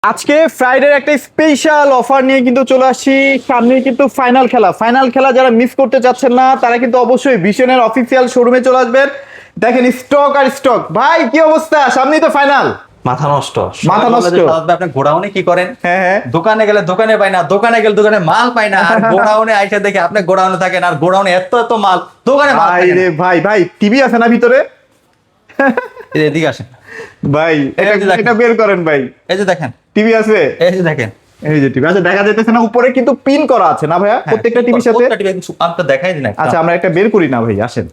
আজকে ফ্রাইডের একটা special offer নিয়ে কিন্তু চলে আসছি। সামনে কিন্তু ফাইনাল খেলা যারা মিস করতে চাচ্ছেন না তারা কিন্তু অবশ্যই ভিশনের অফিসিয়াল শোরুমে চলে আসবেন। দেখেন স্টক আর স্টক, ভাই কি অবস্থা, সামনেই তো ফাইনাল। মাথা নষ্ট। আপনি গোডাউনে কি করেন? হ্যাঁ, দোকানে গেলে দোকানে পাই না, দোকানে গেলে দোকানে মাল পাই না, আর গোডাউনে আইসা দেখে আপনি গোডাউনে থাকেন আর গোডাউনে এত এত মাল, দোকানে মাল ভাই পাই রে ভাই টিভি আছে না ভিতরে? এদিকে আসেন ভাই এটা বের করেন ভাই। এই যে দেখেন টিভি আছে, এই যে দেখেন, এই যে টিভি আছে, দেখা যাইতেছে না? উপরে কিন্তু পিন করা আছে না ভাইয়া প্রত্যেকটা টিভির সাথে? আপনি দেখাই দিন। আচ্ছা আমরা একটা বের করি না ভাই, আসেন।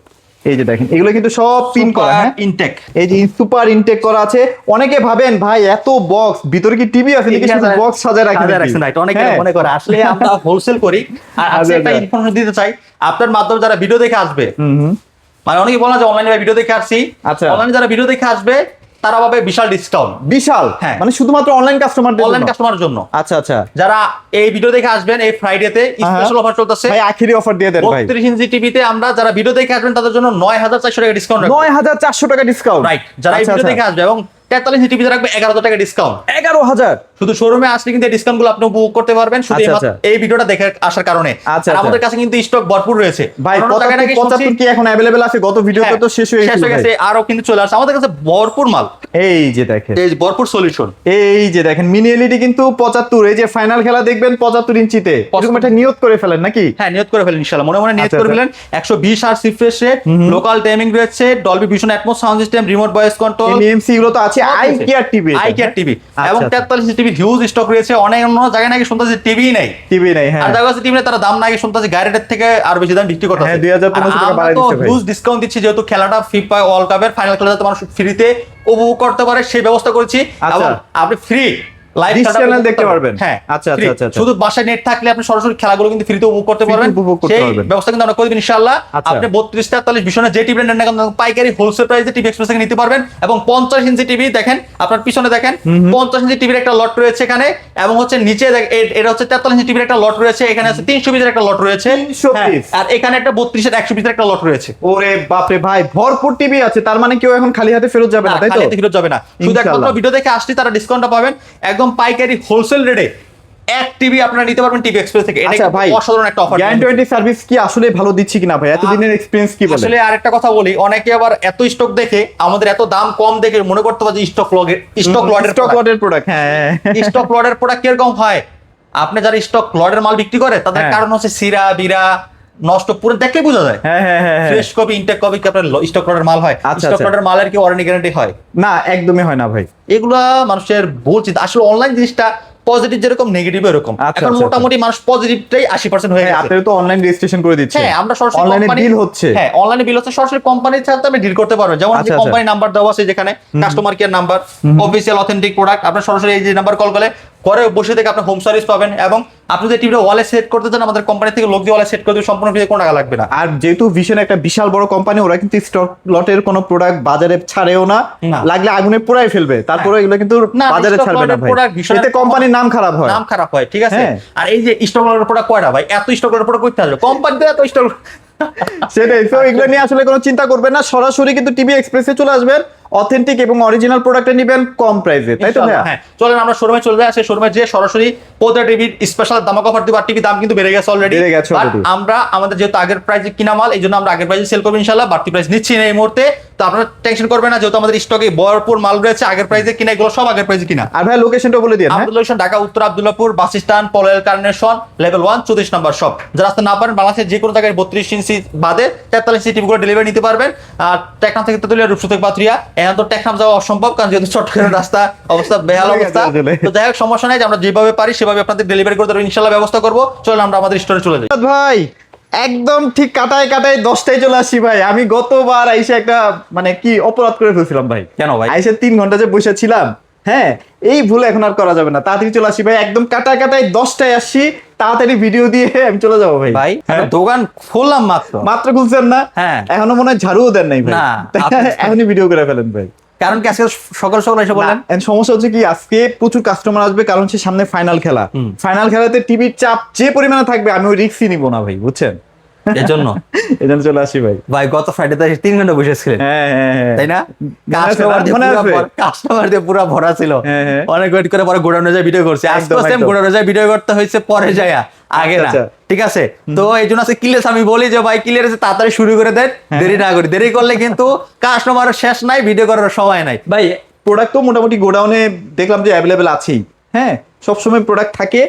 এই যে দেখেন এগুলো কিন্তু সব পিন করা, হ্যাঁ ইনটেক। এই যে সুপার ইনটেক করা আছে। অনেকে ভাবেন ভাই এত বক্স, ভিতরে কি টিভি আছে নাকি শুধু বক্স সাজায় রাখছেন? অনেকে মনে করে আসলে আমরা হোলসেল করি। আর আজকে একটা ইনফরমেশন দিতে চাই আপনার মাধ্যমে, যারা ভিডিও দেখে আসবে, মানে অনেকে বলা যে অনলাইনে ভিডিও দেখে আসছি, আচ্ছা অনলাইনে যারা ভিডিও দেখে আসবে তারা পাবে বিশাল ডিসকাউন্ট। বিশাল, হ্যাঁ, মানে শুধুমাত্র অনলাইন কাস্টমারের জন্য। আচ্ছা আচ্ছা, যারা এই ভিডিও দেখে আসবেন এই ফ্রাইডেতে স্পেশাল অফার চলতেছে ভাই, আখেরি অফার দিয়ে দেন ভাই। 32 ইঞ্চি টিভিতে আমরা যারা ভিডিও দেখে আসবেন তাদের জন্য 9400 টাকা ডিসকাউন্ট রাখবো। 9400 টাকা ডিসকাউন্ট, রাইট। যারা এই ভিডিও দেখে আসবে এবং 43 ইঞ্চি টিভিতে রাখবে 11000 টাকা ডিসকাউন্ট। 11000 শুধু শোরুমে আসলে কিন্তু এই ডিসকাউন্ট গুলো আপনি উপভোগ করতে পারবেন শুধু এই ভিডিওটা দেখে আসার কারণে। আর আমাদের কাছে কিন্তু স্টক ভরপুর রয়েছে ভাই। 75 কি এখন अवेलेबल আছে? গত ভিডিওতে তো শেষ হয়ে গেছে, আরো কিন্তু চলে আসছে আমাদের কাছে ভরপুর মাল। এই যে দেখেন, এই যে ভরপুর সলিউশন, এই যে দেখেন মিনি এলইডি কিন্তু 75। এই যে ফাইনাল খেলা দেখবেন 75 ইঞ্চিতে, এরকম একটা নিয়ত করে ফেলেন নাকি? হ্যাঁ, নিয়ত করে ফেলেন ইনশাআল্লাহ, মনে মনে নিয়ত করে ফেলেন। 120 hertz refresh rate, local timing রয়েছে, Dolby vision atmos sound system, remote voice control, MMC এগুলো তো আছে। আই কেয়ার টিভি এবং 43 ইঞ্চি টিভি হিউজ স্টক রয়েছে। অনেক অন্য জায়গায় নাকি শুনতেছি টিভি নাই, হ্যাঁ, আর জায়গা আছে টিভি নাই, তারা দাম নাকি শুনতেছি গাড়িটার থেকে আর বেশি দাম বিক্রি করতেছে। হ্যাঁ, 2500 টাকা বাড়ায় দিচ্ছে ভাই। হিউজ ডিসকাউন্ট দিচ্ছি, যেহেতু খেলাটা ফিফা ওয়ার্ল্ড কাপের ফাইনাল খেলা যাতে মানুষ ফ্রিতে উপভোগ করতে পারে সেই ব্যবস্থা করেছি। এবং আপনি ফ্রি লাইভ চ্যানেল দেখতে পারবেন। হ্যাঁ, আচ্ছা আচ্ছা আচ্ছা, শুধু বাসায় নেট থাকলে আপনি সরাসরি খেলাগুলো কিন্তু ফ্রিতে উপভোগ করতে পারবেন। সেই ব্যবস্থা কিন্তু আমরা করে দিন ইনশাআল্লাহ। আপনি 32 43 ভিশনে যে টিভি নেন না কেন পাইকারি হোলসেল প্রাইসে টিভি এক্সপ্রেস থেকে নিতে পারবেন। এবং 50 ইঞ্চি টিভি দেখেন, আপনার পিছনে দেখেন 50 ইঞ্চি টিভির একটা লট রয়েছে এখানে, এবং হচ্ছে নিচে এটা হচ্ছে 43 ইঞ্চি টিভির একটা লট রয়েছে, এখানে আছে 300 পিসের একটা লট রয়েছে, 300 পিস, আর এখানে একটা 32 এর 100 পিসের একটা লট রয়েছে। ওরে বাপ রে ভাই, ভরপুর টিভি আছে, তার মানে কেউ এখন খালি হাতে ফেরত যাবে না, তাই তো? খালি হাতে ফেরত যাবে না, শুধু একমাত্র ভিডিও দেখে আসলে তারা ডিসকাউন্টটা পাবেন একদম পাইকারি হোলসেল রেটে। এক টিভি আপনারা নিতে পারবেন টিভি এক্সপ্রেস থেকে। এটা ভাই অসাধারণ একটা অফার। গ্যারান্টি সার্ভিস কি আসলে ভালো দিচ্ছি কিনা ভাই? এতদিনের এক্সপেরিয়েন্স কি বলে? আসলে আরেকটা কথা বলি, অনেকে আবার এত স্টক দেখে আমাদের এত দাম কম দেখে মনে করতে পারে যে স্টক লটের প্রোডাক্ট। হ্যাঁ, স্টক লটের প্রোডাক্ট কিরকম হয়? আপনি যারা স্টক লটের মাল বিক্রি করে তাদের কারণ হচ্ছে সিরা বিরা নষ্ট, পুরো দেখলে বোঝা যায়। ফ্রেশ কপি ইনটেক কপি কি আপনার স্টক লটের মাল হয়? স্টক লটের মালের কি ওয়ারেন্টি গ্যারান্টি হয়? না, একদমই হয় না ভাই। এগুলা মানুষের ভুল চিন্তা। আসলে অনলাইন জিনিসটা পজিটিভ যেরকম নেগেটিভ এরকম। এখন মোটামুটি মানুষ পজিটিভটাই 80% হয়ে গেছে। আপনারা তো অনলাইন রেজিস্ট্রেশন করে দিচ্ছেন। হ্যাঁ, আমরা সরাসরি অনলাইনে ডিল হচ্ছে। হ্যাঁ, অনলাইনে বিল হচ্ছে, সরাসরি কোম্পানির সাথে আপনি ডিল করতে পারবেন। যেমন কোম্পানি নাম্বার দেওয়া আছে যেখানে customer care number, official authentic product, আপনি সরাসরি এই যে নাম্বার কল করলে ঘরে বসে থেকে আপনি হোম সার্ভিস পাবেন। এবং আপনি যদি টিভিটা ওয়ালে সেট করতে চান আমাদের কোম্পানি থেকে লোক দিয়ে ওয়ালে সেট করে দেবে, সম্পূর্ণ ফ্রি, কোনো টাকা লাগবে না। আর যেহেতু ভিশন একটা বিশাল বড় কোম্পানি, ওরা কিন্তু স্টক লটের কোনো প্রোডাক্ট বাজারে ছাড়েও না, লাগলে আগুনে পোড়াই ফেলবে, তারপরে এগুলো কিন্তু বাজারে ছাড়বে না ভাই, এতে কোম্পানির নাম খারাপ হয়। ঠিক আছে। আর এই যে স্টক লটের প্রোডাক্ট কয়টা ভাই? এত স্টক লটের প্রোডাক্ট করতে আসবে কোম্পানিতে, এত স্টক সেটাই তো। এগুলো নিয়ে আসলে কোনো চিন্তা করবেন না, সরাসরি কিন্তু টিভি এক্সপ্রেসে চলে আসবেন, অথেন্টিক এবং অরিজিনাল প্রোডাক্টটা নেবেন কম প্রাইসে, তাই তো ভাইয়া? হ্যাঁ, চলেন আমরা শোরুমে চলে যাই। সেই শোরুমে যে সরাসরি প্রতি টিভির স্পেশাল দামাক অফার দিব। আর টিভি দাম কিন্তু বেড়ে গেছে অলরেডি। আমরা আমাদের যেহেতু আগের প্রাইসে কিনা মাল, এই জন্য আমরা আগের প্রাইসে সেল করবো ইনশাআল্লাহ, বাড়তি প্রাইস নিচ্ছি না এই মুহূর্তে। তো আপনারা টেনশন করবেন না, যেহেতু আমাদের স্টকে ভরপুর মাল রয়েছে, আগের প্রাইসে কিনা, এগুলো সব আগের প্রাইসে কিনা। আর ভাই লোকেশনটা বলে দিন। আমাদের location Dhaka Uttara Abdullahpur bus stand, Polwel carnation, level 1 34 number shop. যারা আসতে না পারেন বাংলাদেশের যে কোনো জায়গায় 32 ইঞ্চি বাদে 43 ইঞ্চি টিভিগুলো ডেলিভারি নিতে পারবেন। আর টেকনাফ থেকে তেতুলিয়া, রূপসা থেকে পাথরিয়া, এখন তো টেকনাফ যাওয়া অসম্ভব, কারণ যেহেতু চট্টগ্রামের রাস্তা অবস্থা বেহাল অবস্থা। তো যাই হোক, সমস্যা নাই, আমরা যেভাবে পারি সেভাবে আপনাদের ডেলিভারি করতে ইনশাআল্লাহ ব্যবস্থা করবো। চলুন আমরা আমাদের স্টোরে চলে যাই। ভাই একদম ঠিক কাটায় 10টায় চলে আসছি ভাই। আমি গতবার আইসে একটা মানে কি অপরাধ করে ফেলছিলাম ভাই। কেন ভাই? আইসে 3 ঘন্টা যে বসে ছিলাম, হ্যাঁ, এই ভুল এখন আর করা যাবে না। তাড়াতাড়ি চলে আসি ভাই, একদম কাটায় 10টায় আসছি, তাড়াতাড়ি ভিডিও দিয়ে আমি চলে যাবো ভাই। ভাই দোকান খুললাম মাত্র খুলছেন না? হ্যাঁ, এখনো মনে হয় ঝাড়ুও দেন নাই ভাই। এখনই ভিডিও করে ফেলেন ভাই। কারণ কি আজকে সকাল সকাল এসে বললেন? সমস্যা হচ্ছে কি, আজকে প্রচুর কাস্টমার আসবে, কারণ হচ্ছে সামনে ফাইনাল খেলা। ফাইনাল খেলাতে টিভির চাপ যে পরিমাণে থাকবে, আমি ওই রিস্কই নিব না ভাই, বুঝছেন? এজন্য চলে আসি ভাই। ভাই গত ফ্রাইডে 3 ঘন্টা বসেছিলেন, হ্যাঁ তাই না? কাস্টমার দিয়ে পুরো ভরা ছিল, হ্যাঁ। অনেক ওয়েট করে পরে গোডাউনে যায় ভিডিও করছি। আজকে সেম গোডাউনে যায় ভিডিও করতে হয়েছে পরে যায়, আগে না, ঠিক আছে? তো এই জন্য আছে ক্লিয়ার, আমি বলি যে ভাই ক্লিয়ার আছে তাড়াতাড়ি শুরু করে দেন, দেরি না করি। দেরি করলে কিন্তু কাস্টমারের শেষ নাই, ভিডিও করার সময় নাই। ভাই প্রোডাক্ট তো মোটামুটি গোডাউনে দেখলাম যে অ্যাভেলেবেল আছেই, হ্যাঁ সবসময় প্রোডাক্ট থাকে।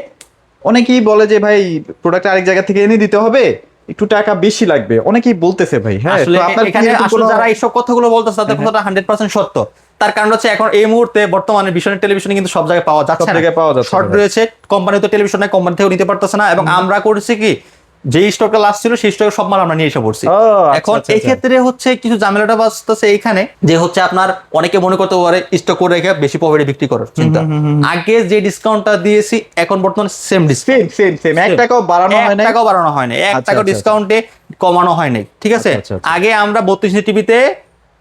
অনেকেই বলে যে ভাই প্রোডাক্ট আরেক জায়গা থেকে এনে দিতে হবে, একটু টাকা বেশি লাগবে, অনেকেই বলতেছে ভাই। হ্যাঁ আসলে তো আপনার কি এখানে এরকম আসলে কোনো- যারা এইসব কথাগুলো বলতেছে তাদের কথাটা 100% সত্য। তার কারণ হচ্ছে এখন এই মুহূর্তে বর্তমানে ভিশনের টেলিভিশনে কিন্তু সব জায়গায় পাওয়া যাচ্ছে সব জায়গায় পাওয়া যাচ্ছে শর্ট না। রয়েছে, কোম্পানি তো টেলিভিশন নাই, কোম্পানি থেকেও নিতে পারতেছে না। এবং আমরা করছি কি, যে স্টকটা লাস্ট ছিল সেই স্টকের সব মাল আমরা নিয়ে এসে পড়ছি। ও, আচ্ছা, এখন আচ্ছা, এই ক্ষেত্রে হচ্ছে কিছু ঝামেলাটা বাঁচতেছে এইখানে, যে হচ্ছে আপনার অনেকে মনে করতে পারে স্টক করে রেখে বেশি প্রফিটে বিক্রি করার চিন্তা। আগে যে ডিসকাউন্টটা দিয়েছি এখন বর্তমানে সেম ডিসকাউন্ট, সেম 1 টাকাও বাড়ানো হয় না, 1 টাকাও বাড়ানো হয় না, 1 আচ্ছা, টাকা আচ্ছা, ডিসকাউন্টে কমানো হয় নাই, ঠিক আছে? আচ্ছা, আচ্ছা। আগে আমরা 32 ইঞ্চি টিভিতে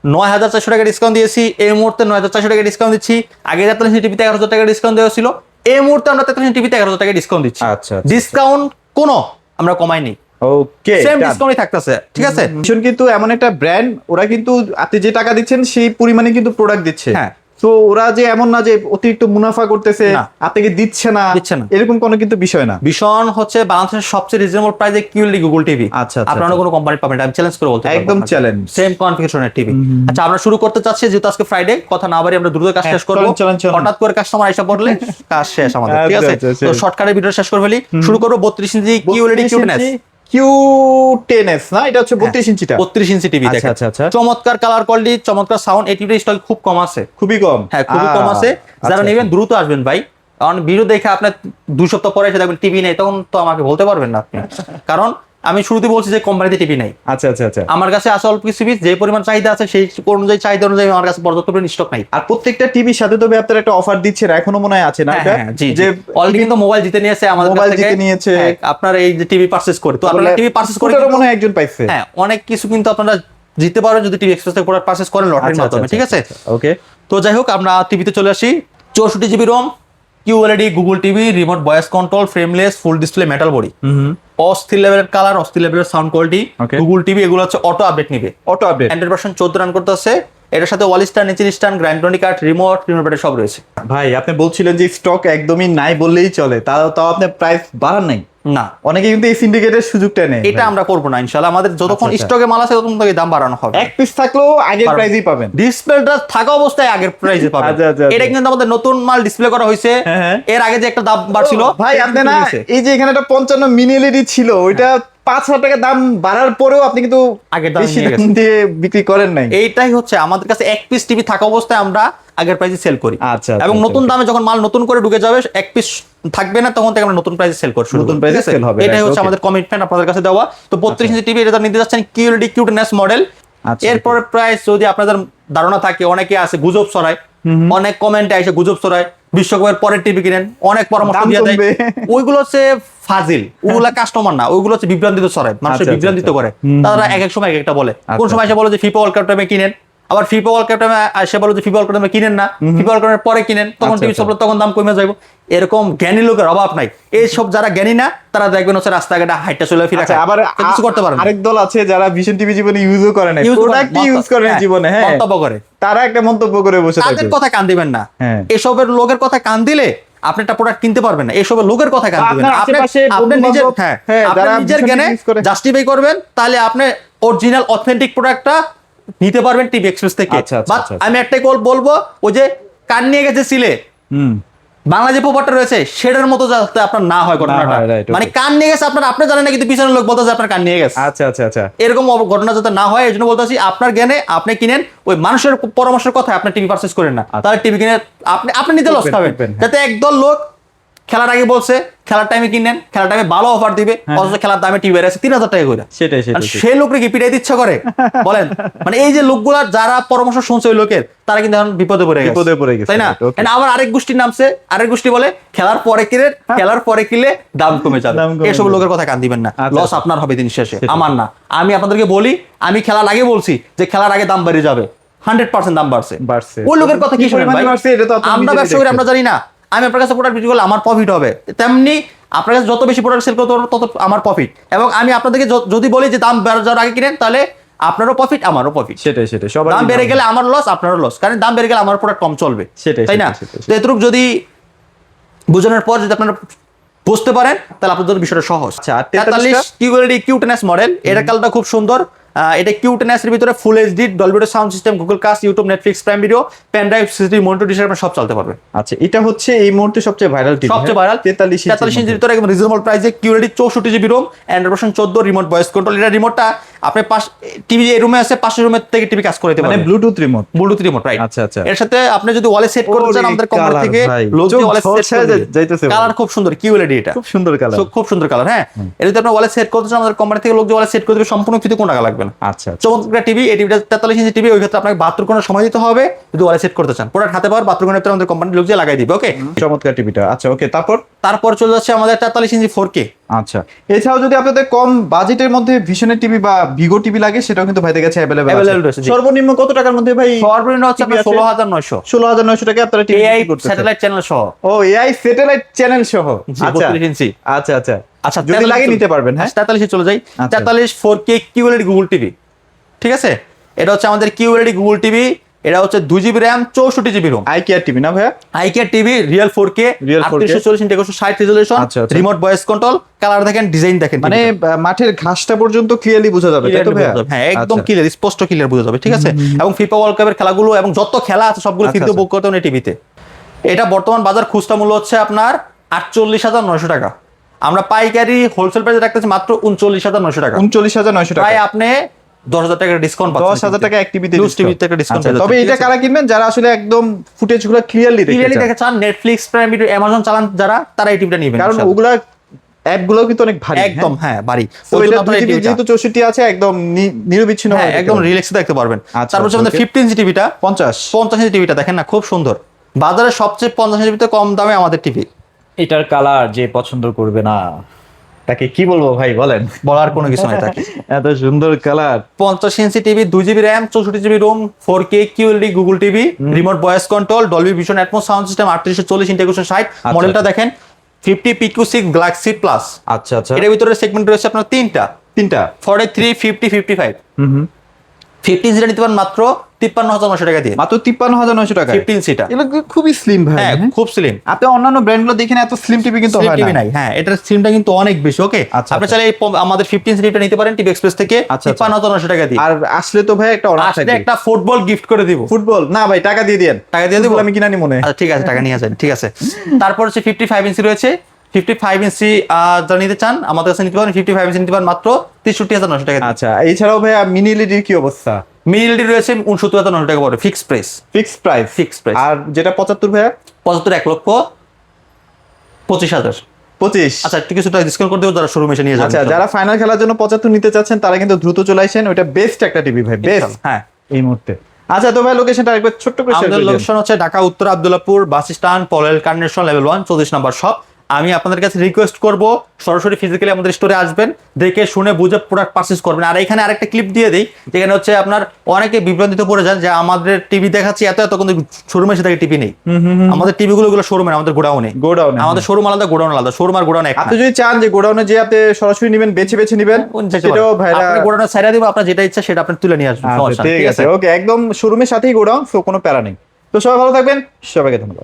9,400 টাকা ডিসকাউন্ট দিয়েছি, এই মুহূর্তে 9,400 টাকা ডিসকাউন্ট দিচ্ছি। আগে 43 ইঞ্চি টিভিতে 11,000 টাকা ডিসকাউন্ট দেওয়া ছিল, এই মুহূর্তে আমরা 43 ইঞ্চি টিভিতে 11,000 টাকা ডিসকাউন্ট দিচ্ছি। আচ্ছা, ডিসকাউন্ট কোনো আমরা কমাইনি, ওকে সেম ডিসকাউন্টই থাকতেছে, ঠিক আছে? ভিশন কিন্তু এমন একটা ব্র্যান্ড, ওরা কিন্তু আপনি যে টাকা দিচ্ছেন সেই পরিমাণে কিন্তু প্রোডাক্ট দিচ্ছে। হ্যাঁ। তো ওরা যে এমন না যে অতিরিক্ত মুনাফা করতেছে, না। আপনাকে দিচ্ছে না এরকম কোনো কিন্তু বিষয় না। ভীষণ হচ্ছে বাংলাদেশের সবচেয়ে রিজনেবল প্রাইসে কিউএলডি গুগল টিভি। আচ্ছা, আচ্ছা, আপনারা কোনো কোম্পানি পাবেন না, আমি চ্যালেঞ্জ করে বলতে পারবো। একদম চ্যালেঞ্জ। Same কনফিগারেশনের TV. আচ্ছা আমরা শুরু করতে চাচ্ছি, যেহেতু আজকে ফ্রাইডে, কথা না বাড়ি আমরা দ্রুত কাজ শেষ করব। চলেন। হঠাৎ করে কাস্টমার আইসা পড়লে কাজ শেষ আমাদের, ঠিক আছে? আচ্ছা, তো শর্টকাটে ভিডিও শেষ করে ফেলি। শুরু করব 32 ইঞ্চি কিউএলডি কিউটনেস Q10s না, এটা হচ্ছে 32 ইঞ্চিটা। 32 ইঞ্চি টিভি দেখেন, আচ্ছা, আচ্ছা। চমৎকার কালার কোয়ালিটি, চমৎকার সাউন্ড। এই টিভির স্টক খুব কম আছে, খুবই কম। হ্যাঁ খুবই কম আছে। যারা আচ্ছা, নেবেন দ্রুত আসবেন ভাই, কারণ ভিডিও দেখে আপনার 2 সপ্তাহ পরে এসে দেখবেন টিভি নেই, তখন তো আমাকে বলতে পারবেন না আপনি। কারণ আমি শুরুতে বলছি যে কোম্পানিতে টিভি নেই। আচ্ছা। আমার কাছে আছে অল্প কিছু পিস, যে পরিমাণ চাহিদা আছে সেই অনুযায়ী চাহিদা অনুযায়ী আমার কাছে পর্যাপ্ত পরিমাণ স্টক নাই। আর প্রত্যেকটা টিভির সাথে তো আপনারা একটা অফার দিচ্ছেন, এখনো মনে হয় আছে না? এটা যে অলরেডি কিন্তু মোবাইল জিতে নিয়েছে আমাদের কাছ মোবাইল থেকে। জিতে নিয়েছে। হ্যাঁ, আপনার এই যে টিভি পারচেজ করে, তো আপনারা টিভি পারচেজ করে ওটারও মনে হয় একজন পাইছে। হ্যাঁ অনেক কিছু কিন্তু আপনারা জিততে পারেন যদি টিভি এক্সপ্রেস থেকে প্রোডাক্ট পারচেজ করেন লটারির মাধ্যমে, ঠিক আছে? ওকে। তো যাই হোক আমরা টিভিতে চলে আসি। 64 GB ROM, QLED Google TV, remote voice control, frameless, full display, metal body, অস্থির লেভেলের কালার, অস্থির লেভেলের sound quality. Okay. Google TV এগুলো হচ্ছে অটো আপডেট নিবে, অটো আপডেট। 100% রান করতেছে। এটার সাথে ওয়াল স্ট্যান্ড, নিচের স্ট্যান্ড, গ্রাইন্ডরনি কার্ড, রিমোট প্যাড সব রয়েছে। ভাই আপনি বলছিলেন যে স্টক একদমই নাই বললেই চলে, তাও আপনি প্রাইস বাড়ান নাই। না, অনেকে কিন্তু এই সিন্ডিকেটের সুযোগটা নেয়। এটা আমরা করবো না ইনশাআল্লাহ। আমাদের যতক্ষণ আচ্ছা। স্টকে মাল আছে ততক্ষণ থেকে দাম বাড়ানো হবে। এক পিস থাকলেও আগের প্রাইসেই পাবেন। ডিসপ্লেটা থাকা অবস্থায় আগের প্রাইসে পাবেন। আচ্ছা। এটা কিন্তু আমাদের নতুন মাল ডিসপ্লে করা হয়েছে, হ্যাঁ। এর আগে যে একটা দাম বাড়ছিল ভাই আপনি না এই যে এখানে একটা 55 মিনি এলইডি ছিল, ওইটা 5,000 টাকা দাম বাড়ার পরেও আপনি কিন্তু আগের দাম বেশি নিয়ে দাম গেছেন। দিয়ে বিক্রি করেন নাই। এইটাই হচ্ছে আমাদের কাছে এক পিস টিভি থাকা অবস্থায় আমরা আগের প্রাইসে সেল করি। আচ্ছা, এবং নতুন দামে যখন মাল নতুন করে ঢুকে যাবে, এক পিস থাকবে না, তখন থেকে আমরা নতুন প্রাইসে সেল করি, নতুন price এ sell হবে, এটাই right, হচ্ছে okay. আমাদের কমিটমেন্ট আপনাদের কাছে দেওয়া। তো 32 ইঞ্চি টিভি এটা নিতে যাচ্ছেন কিউএলইডি কিউটনেস মডেল। আচ্ছা, এরপরে প্রাইস যদি আপনাদের ধারণা থাকে, অনেকে আছে গুজব ছড়ায়, অনেক কমেন্টে এসে গুজব ছড়ায়, বিশ্বকাপের পরের টিভি কিনেন, অনেক পরামর্শ দাম দিয়ে দেয়। কমবে। ওইগুলো হচ্ছে ফাজিল, ওগুলা কাস্টমার না, ওইগুলো হচ্ছে বিভ্রান্তিত ছড়ায়, মানুষের আচ্ছা, বিভ্রান্তিত করে। তারা এক এক সময় এক একটা বলে। কোন আচ্ছা, সময় এসে বলে যে ফিফা ওয়ার্ল্ড কাপ টাইমে কিনেন, আবার ফিফা ওয়ার্ল্ড কাপ টাইমে এসে বলে যে ফিফা ওয়ার্ল্ড কাপ টাইমে কিনেন না, ফিফা ওয়ার্ল্ড কাপের পরে কিনেন, তখন আচ্ছা, টিভি আচ্ছা। সব তখন দাম কমে যাবে। এরকম জ্ঞানী লোকের অভাব নাই। এইসব যারা জ্ঞানী না তারা দেখবেন হচ্ছে রাস্তাঘাটে হাইটটা চলে ফিরে আচ্ছা, আবার কিছু করতে পারেন না। আরেক দল আছে যারা ভিশন টিভি জীবনে ইউজও করে না, Use করে, প্রোডাক্টই ইউজ করে না হ্যাঁ, জীবনে। হ্যাঁ, মন্তব্য করে। তারা একটা মন্তব্য করে বসে থাকে। তাদের কথা কান দিবেন না। হ্যাঁ। এসবের লোকের কথা কান দিলে আপনি একটা প্রোডাক্ট কিনতে পারবেন না। এসবের লোকের কথা কান দিবেন না। আপনার আপনি আশেপাশে আপনি নিজের বন্ধু-বান্ধব, হ্যাঁ হ্যাঁ, আপনি যারা নিজের ভীষণ জ্ঞানে use করে। জাস্টিফাই করবেন, তাহলে আপনি অরিজিনাল অথেন্টিক প্রোডাক্টটা নিতে পারবেন টিভি এক্সপ্রেস থেকে। আচ্ছা, আচ্ছা, বাট আচ্ছা। আমি একটাই বলবো, ওই যে কান নিয়ে গেছে সিলে, বাংলা যে প্রপারটা রয়েছে সেটার মতো যাতে আপনার না হয় ঘটনাটা। হয়, right, okay. মানে কান নিয়ে গেছে আপনার, আপনি জানেন না, কিন্তু পিছনের লোক বলতেছে আপনার কান নিয়ে গেছে। আচ্ছা। এরকম ঘটনা যাতে না হয় এই জন্য বলতেছি, আপনার জ্ঞানে আপনি কিনেন, ওই মানুষের পরামর্শের কথা আপনি টিভি পারচেজ করেন না। তাহলে টিভি কিনে আপনি নিজে লস খাবেন। দেখবেন, হ্যাঁ। যাতে একদল লোক খেলার আগে বলছে খেলার টাইমে কিনেন, খেলার টাইমে ভালো অফার দিবে, অথচ খেলার দামে টিভি আছে 3,000 টাকা করে। সেটাই। সেই লোককে কি পিটাই দিচ্ছে করে বলেন? মানে এই যে লোকগুলা যারা পরামর্শ শুনছে ওই লোকের, তারা কিন্তু এখন বিপদে পড়ে গেছে, তাই না? Okay. And আবার আরেক গোষ্ঠী নামছে, আরেক গোষ্ঠী বলে খেলার পরে কিনে, খেলার পরে কিনলে দাম কমে যাবে। দাম কমে এসব যাবে। লোকের কথা কান দিবেন না, আচ্ছা, লস আচ্ছা। আপনার হবে দিন শেষে, সেটাই। আমার না। আমি আপনাদেরকে বলি, আমি খেলার আগে বলছি যে খেলার আগে দাম বেড়ে যাবে, 100% দাম বাড়ছে। ওই লোকের কথা কি শুনেন ভাই? বাড়ছে এটা তো আপনি আমরা নিজেরাই ব্যবসা করি, আমরা জানি না। আমি আপনার কাছে প্রোডাক্ট বিক্রি করলে আমার প্রফিট হবে, তেমনি আপনার কাছে যত বেশি প্রোডাক্ট সেল করতে পারবো তত আমার প্রফিট, এবং আমি আপনাদেরকে যদি বলি যে দাম বেড়ে যাওয়ার আগে কিনেন, তাহলে আপনারও প্রফিট আমারও প্রফিট। সেটাই সবার দাম বেড়ে গেলে আমার লস, আপনারও লস, কারণ দাম বেড়ে গেলে আমার প্রোডাক্ট কম চলবে, সেটাই, তাই না? সেটাই। তো এতটুকু যদি বোঝানোর পর যদি আপনারা বুঝতে পারেন, তাহলে আপনাদের বিষয়টা সহজ। আচ্ছা, আর 43 কিউএলডি কিউটেনএস মডেল, এটা কালারটা খুব সুন্দর। এটা কিউটেনএস এর ভিতরে full HD Dolby sound system, Google cast, YouTube, Netflix, prime video, pen drive, CCTV monitor, dish আপনারা সব চালাতে পারবে। আচ্ছা, এটা হচ্ছে এই মুহূর্তে সবচেয়ে ভাইরাল টিভি, সবচেয়ে ভাইরাল 43 ইঞ্চির ভিতরে একদম রিজনেবল প্রাইসে QLED 64 GB ROM, Android version 14, remote voice control. এটা রিমোটটা আপনি টিভি এই রুমে আছে, পাশের রুমের থেকে টিভি কাজ করে দিতে মানে পারবেন, Bluetooth remote. Bluetooth remote, right. আচ্ছা, আচ্ছা। এর সাথে আপনি যদি ওয়ালে সেট করতে চান, আমাদের কোম্পানি থেকে লোক দিয়ে ওয়ালে সেট করে যাইতেছে, কালার খুব সুন্দর কিউএলডি, এটা খুব সুন্দর কালার, খুব সুন্দর কালার। হ্যাঁ, এটা যদি আপনি ওয়ালে সেট করতে চান, আমাদের কোম্পানি থেকে লোক দিয়ে ওয়ালে সেট করে দেবে, সম্পূর্ণ ফ্রিতে, কোনো টাকা লাগবে না। আচ্ছা, চমৎকার টিভি, এই টিভিটা 43 ইঞ্চি টিভি, ওই ক্ষেত্রে আপনাকে 72 ঘন্টা সময় দিতে হবে যদি ওয়ালে সেট করতে চান। প্রোডাক্ট হাতে পাওয়ার 72 ঘন্টার ভিতরে আমাদের কোম্পানির লোক দিয়ে লাগাই দিবে। ওকে, চমৎকার টিভিটা। আচ্ছা, ওকে, তারপর চলে যাচ্ছে আমাদের 43 ইঞ্চি 4K। আচ্ছা, এছাড়াও যদি আপনাদের কম বাজেটের মধ্যে ভিশনের টিভি বা ভিগো টিভি লাগে, সেটাও কিন্তু ভাইদের কাছে Available অ্যাভেলেবল রয়েছে, আছে। জি। সর্বনিম্ন কত টাকার মধ্যে ভাই? সর্বনিম্ন হচ্ছে আপনার 16,900 16,900 টাকা আপনারা টিভি এআই করতেছেন। স্যাটেলাইট চ্যানেল সহ। ও, এআই স্যাটেলাইট চ্যানেল সহ। জি, আচ্ছা 32 ইঞ্চি। আচ্ছা আচ্ছা আচ্ছা, যদি 43 লাগে নিতে পারবেন। হ্যাঁ, 43 চলে যাই। আচ্ছা। 43 4K কিউএলইডি গুগল টিভি, ঠিক আছে? এটা হচ্ছে আমাদের কিউএলইডি গুগল টিভি, এটা হচ্ছে 2 GB RAM, 64 GB ROM. Eye care TV না ভাইয়া? ICARE TV, real 4K, Real 4K 3840x160 resolution, আচ্ছা, আচ্ছা। রিমোট ভয়েস কন্ট্রোল, কালার দেখেন, ডিজাইন দেখেন, মানে মাঠের ঘাসটা পর্যন্ত ক্লিয়ারলি বোঝা যাবে, তাই তো ভাইয়া? হ্যাঁ, একদম আচ্ছা। ক্লিয়ার, স্পষ্ট ক্লিয়ার বোঝা যাবে, ঠিক আছে? এবং ফিফা ওয়ার্ল্ড কাপের খেলাগুলো এবং যত খেলা আছে সবগুলো আচ্ছা, ফ্রিতে আচ্ছা। বুক করতে হবে টিভিতে। এটা বর্তমান বাজার খুচরা মূল্য হচ্ছে আপনার 48,900 টাকা। আমরা পাইকারি হোলসেল প্রাইসে রাখতেছি মাত্র 39,900 টাকা। 39,900 টাকা। প্রায় আপনি 10,000 টাকার ডিসকাউন্ট পাচ্ছেন। 10,000 টাকা এক টিভিতে Plus টিভিতে একটা ডিসকাউন্ট আচ্ছা, তবে এটা কারা কিনবেন? যারা আসলে একদম ফুটেজগুলো ক্লিয়ারলি ক্লিয়ারলি দেখতে দেখে চান, নেটফ্লিক্স, প্রাইম ভিডিও, অ্যামাজন চালান যারা, তারা এই টিভিটা নেবেন, কারণ ইনশাআল্লাহ। ওগুলা অ্যাপগুলো কিন্তু অনেক ভারী। একদম, হ্যাঁ, বাড়ি। তো ওই এটা জন্য আপনার এই টিভি টিভিটা, যেহেতু 64 আছে, একদম নিরবিচ্ছিন্ন হ্যাঁ, একদম রিল্যাক্সে দেখতে পারবেন। আচ্ছা, তারপর হচ্ছে আমাদের okay। 15 ইঞ্চি টিভিটা, 50 ইঞ্চি টিভিটা দেখেন না, খুব সুন্দর। বাজারে সবচেয়ে 50 ইঞ্চি টিভিতে কম দামে আমাদের টিভি। এটার কালার যে পছন্দ করবে না তাকে কি বলবো ভাই, বলেন। বলার কোনো কিছু নাই তাকে। এত সুন্দর colour. 50 inch TV, 2 GB RAM, 64 GB ROM, 4K QLED Google TV, remote voice control, Dolby vision atmos sound system, 3840 integration 60। মডেলটা দেখেন 50 PQ6 গ্যালাক্সি প্লাস। আচ্ছা আচ্ছা, এর ভিতরে সেগমেন্ট রয়েছে আপনার তিনটা, 3টা 43, 50, 55। 15 ইঞ্চিটা নিতে পারেন মাত্র 53,900 টাকা দিয়ে, মাত্র 53,900 টাকা। 15 ইঞ্চিটা। এগুলো খুবই স্লিম ভাই। হ্যাঁ, খুব স্লিম। আপনি অন্যান্য ব্র্যান্ডগুলো দেখেন, এত স্লিম টিভি কিন্তু স্লিম হয় টিভি না। নাই, হ্যাঁ, এটার স্লিমটা কিন্তু অনেক বেশি। ওকে, আচ্ছা, আপনি আচ্ছা। চাইলে আমাদের 15 ইঞ্চি টিভিটা নিতে পারেন টিভি এক্সপ্রেস থেকে, আচ্ছা, আচ্ছা। 53,900 টাকা দিয়ে। আর আসলে তো ভাই একটা অনার আসলে থাকবে। একটা ফুটবল গিফট করে দিব। ফুটবল না ভাই, টাকা দিয়ে দেন। টাকা দিয়ে দিব, ফুটবল আমি কিনা নি মনে। আচ্ছা, ঠিক আছে, টাকা নিয়ে আসেন, ঠিক আছে। তারপর হচ্ছে 55 ইঞ্চি রয়েছে। 55 ইঞ্চি যারা নিতে চান আমাদের কাছে নিতে পারেন। 55 ইঞ্চি নিতে পারেন মাত্র 63,900 টাকা দিয়ে। আচ্ছা, এছাড়াও ভাই মিনি এলইডির কি অবস্থা? মিডল রয়েছে 69,900 টাকা পড়ে, fix price. Fixed price. Fixed price. আর যেটা 75 ভাইয়া? 75 1,25,000। 25। আচ্ছা, একটু কিছুটা ডিসকাউন্ট করে দেবো যারা শোরুমে এসে নিয়ে যাবেন। আচ্ছা, যারা ফাইনাল খেলার জন্য 75 নিতে চাচ্ছেন তারা কিন্তু দ্রুত চলে আসেন, ওইটা বেস্ট একটা টিভি ভাই, বেস্ট হ্যাঁ, এই মুহূর্তে। আচ্ছা, তো ভাই লোকেশনটা আরেকবার ছোট্ট করে শেয়ার আমাদের করে দিন। লোকেশন হচ্ছে Dhaka Uttara Abdullahpur bus stand, Polwel carnation, level 1 34 number shop. আমি আপনাদের কাছে রিকোয়েস্ট করব সরাসরি ফিজিক্যালি আমাদের স্টোরে আসবেন, দেখে শুনে বুঝে প্রোডাক্ট পারচেজ করবেন। আর এখানে আরেকটা ক্লিপ দিয়ে দিই, যেখানে হচ্ছে আপনার অনেকে বিভ্রান্তিতে পড়ে যান যে আমাদের টিভি দেখাচ্ছি এত এত, কিন্তু শোরুমে এসে থাকে টিভি নেই। আমাদের টিভিগুলো শোরুমে, আমাদের গোডাউনে। গোডাউনে আমাদের শোরুম আলাদা, গোডাউন আলাদা। শোরুম আর গোডাউন এক না। আপনি যদি চান যে গোডাউনে যে আপনি সরাসরি নেবেন, বেছে বেছে নেবেন, সেটাও ভাইরা আপনি গোডাউনে ছাইরা দিব, আপনার যেটা ইচ্ছা সেটা আপনি তুলে নিয়ে আসবেন, সমস্যা নেই, ঠিক আছে। ওকে, একদম শোরুমের সাথেই গোডাউন, সো কোনো প্যারা নেই। তো সবাই ভালো থাকবেন, সবাইকে ধন্যবাদ।